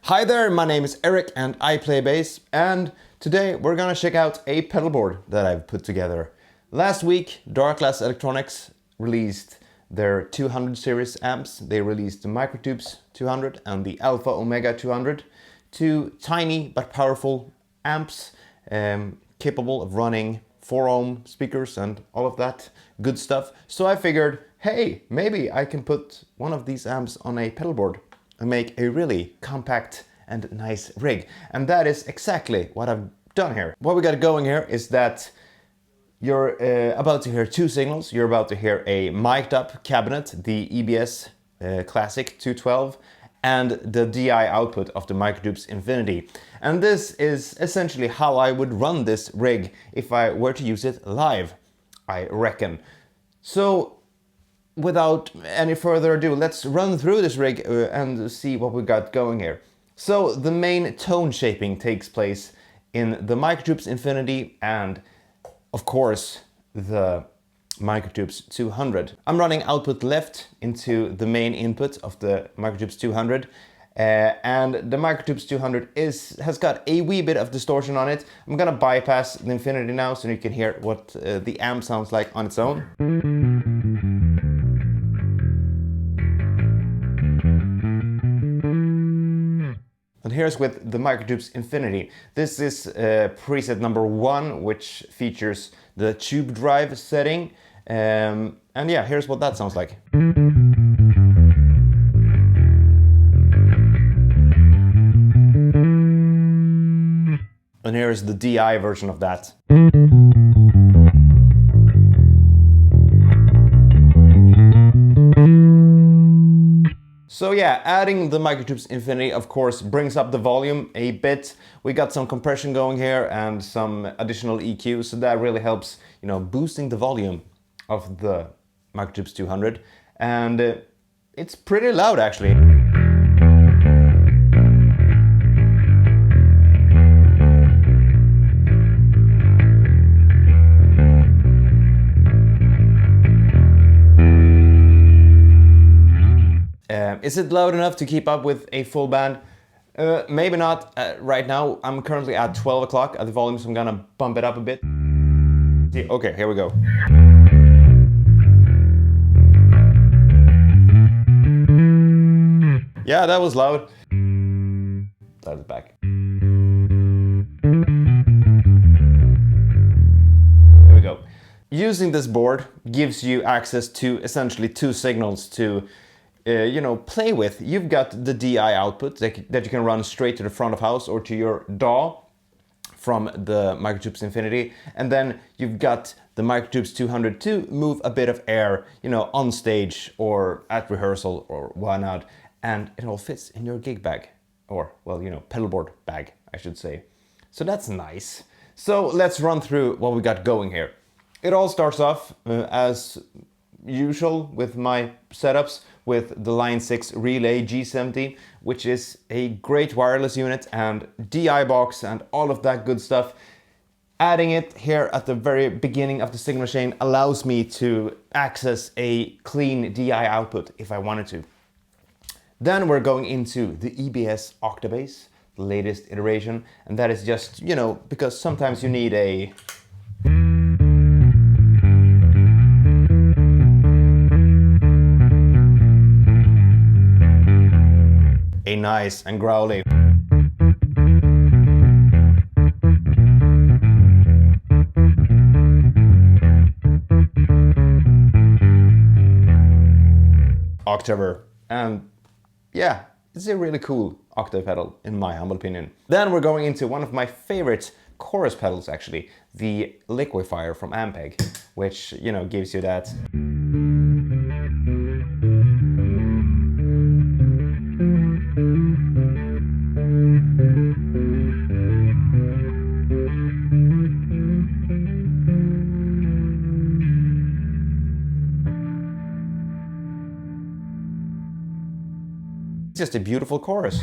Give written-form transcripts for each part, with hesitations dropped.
Hi there, my name is Erik and I play bass, and today we're gonna check out a pedal board that I've put together. Last week, Darkglass Electronics released their 200 series amps. They released the Microtubes 200 and the Alpha Omega 200, two tiny but powerful amps capable of running 4 ohm speakers and all of that good stuff. So I figured, hey, maybe I can put one of these amps on a pedal board and make a really compact and nice rig. And that is exactly what I've done here. What we got going here is that you're about to hear two signals. You're about to hear a mic'd up cabinet, the EBS Classic 212, and the DI output of the Microtubes Infinity. And this is essentially how I would run this rig if I were to use it live, I reckon. So without any further ado, let's run through this rig and see what we got going here. So the main tone shaping takes place in the Microtubes Infinity and of course the Microtubes 200. I'm running output left into the main input of the Microtubes 200 and the Microtubes 200 has got a wee bit of distortion on it. I'm gonna bypass the Infinity now so you can hear what the amp sounds like on its own. And here's with the Microtubes Infinity. This is preset number 1, which features the tube drive setting. And yeah, here's what that sounds like. And here's the DI version of that. So yeah, adding the Microtubes Infinity of course brings up the volume a bit. We got some compression going here and some additional EQ, so that really helps, you know, boosting the volume of the Microtubes 200. And it's pretty loud actually. Is it loud enough to keep up with a full band? Maybe not right now. I'm currently at 12 o'clock at the volume, so I'm gonna bump it up a bit. Okay, here we go. Yeah, that was loud. That is back. There we go. Using this board gives you access to essentially two signals to you know, play with. You've got the DI output that you can run straight to the front of house or to your DAW from the Microtubes Infinity, and then you've got the Microtubes 200 to move a bit of air, you know, on stage or at rehearsal or why not, and it all fits in your gig bag, or well, you know, pedal board bag, I should say. So that's nice. So let's run through what we got going here. It all starts off as usual with my setups with the Line6 Relay G70, which is a great wireless unit and DI box and all of that good stuff. Adding it here at the very beginning of the signal chain allows me to access a clean DI output if I wanted to. Then we're going into the EBS OctaBass, the latest iteration, and that is just, you know, because sometimes you need a nice and growly. Octaver. And yeah, it's a really cool octave pedal in my humble opinion. Then we're going into one of my favorite chorus pedals actually, the Liquifier from Ampeg, which, you know, gives you that just a beautiful chorus.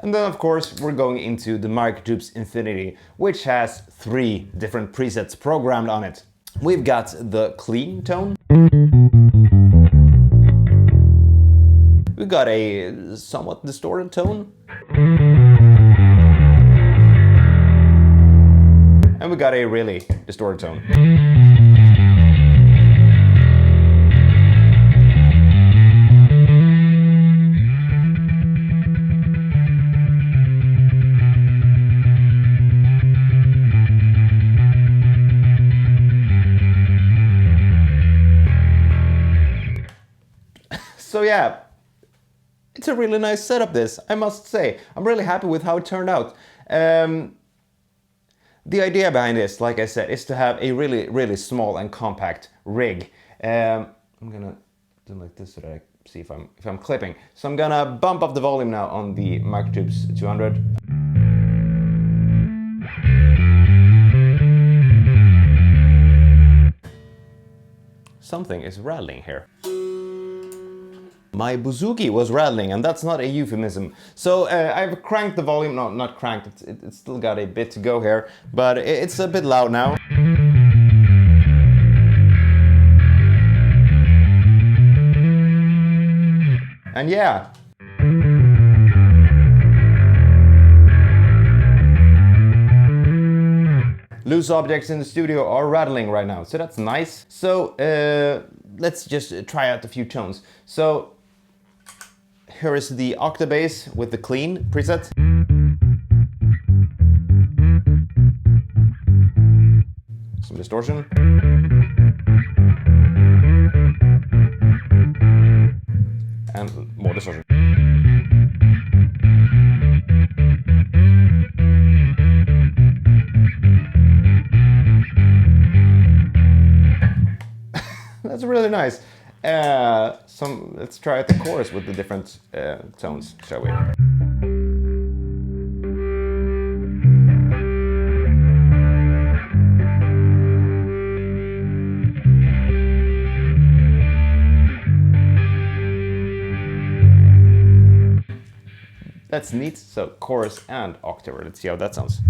And then of course we're going into the Microtubes Infinity, which has 3 different presets programmed on it. We've got the clean tone. We've got a somewhat distorted tone. And we got a really distorted tone. So yeah, it's a really nice setup, this, I must say. I'm really happy with how it turned out. The idea behind this, like I said, is to have a really small and compact rig. I'm gonna do like this so that I see if I'm clipping. So I'm gonna bump up the volume now on the Microtubes 200. Something is rattling here. My bouzouki was rattling, and that's not a euphemism. So I've cranked the volume, no, not cranked, it's still got a bit to go here, but it's a bit loud now. And yeah. Loose objects in the studio are rattling right now, so that's nice. So let's just try out a few tones. So here is the OctaBass with the clean preset. Some distortion. And more distortion. That's really nice. Let's try out the chorus with the different tones, shall we? That's neat. So chorus and octave. Let's see how that sounds.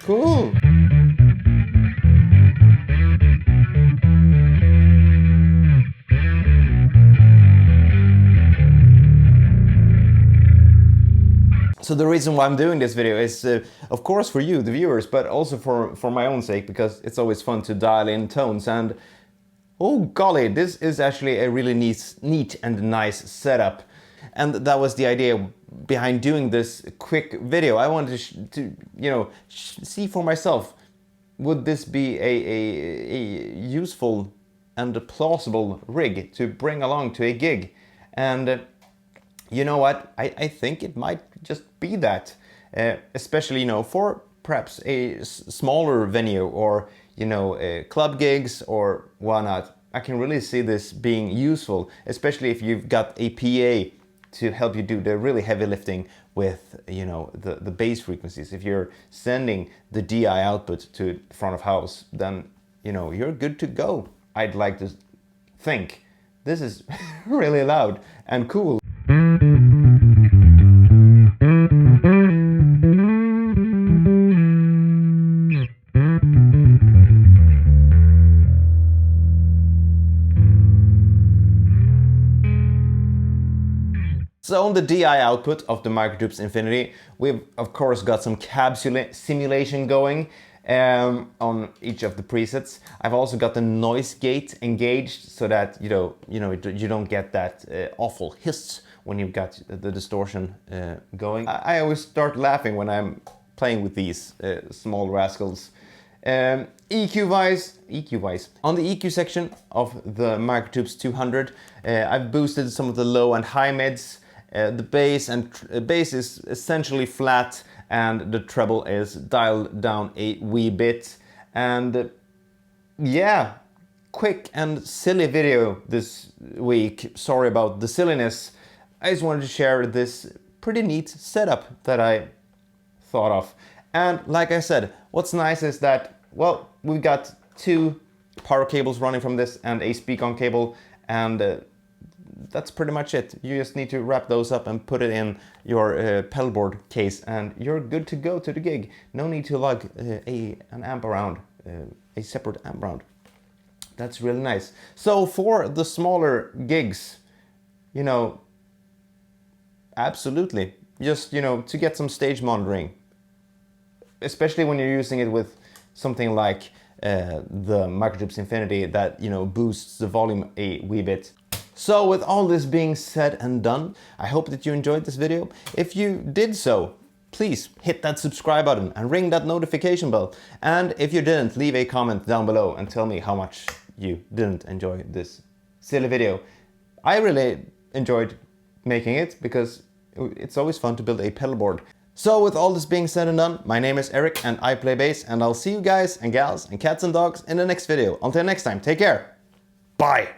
Cool. So the reason why I'm doing this video is, of course, for you, the viewers, but also for my own sake, because it's always fun to dial in tones. And oh golly, this is actually a really neat and nice setup. And that was the idea behind doing this quick video. I wanted to you know, see for myself, would this be a useful and a plausible rig to bring along to a gig? And you know what, I think it might just be that, especially, you know, for perhaps a smaller venue or, you know, club gigs or whatnot. I can really see this being useful, especially if you've got a PA to help you do the really heavy lifting with, you know, the bass frequencies. If you're sending the DI output to front of house, then, you know, you're good to go. I'd like to think this is really loud and cool. So on the DI output of the Microtubes Infinity, we've of course got some cab simulation going on each of the presets. I've also got the noise gate engaged so that you don't get that awful hiss when you've got the distortion going. I always start laughing when I'm playing with these small rascals. EQ-wise, on the EQ section of the Microtubes 200, I've boosted some of the low and high mids. The bass is essentially flat, and the treble is dialed down a wee bit. And yeah, quick and silly video this week. Sorry about the silliness. I just wanted to share this pretty neat setup that I thought of. And like I said, what's nice is that, well, we've got 2 power cables running from this and a speak-on cable, and that's pretty much it. You just need to wrap those up and put it in your pedal board case, and you're good to go to the gig. No need to lug an amp around, a separate amp around. That's really nice. So for the smaller gigs, you know, absolutely, just, you know, to get some stage monitoring, especially when you're using it with something like the Microtubes Infinity that, you know, boosts the volume a wee bit. So with all this being said and done, I hope that you enjoyed this video. If you did so, please hit that subscribe button and ring that notification bell. And if you didn't, leave a comment down below and tell me how much you didn't enjoy this silly video. I really enjoyed making it because it's always fun to build a pedal board. So with all this being said and done, my name is Erik and I play bass, and I'll see you guys and gals and cats and dogs in the next video. Until next time, take care. Bye.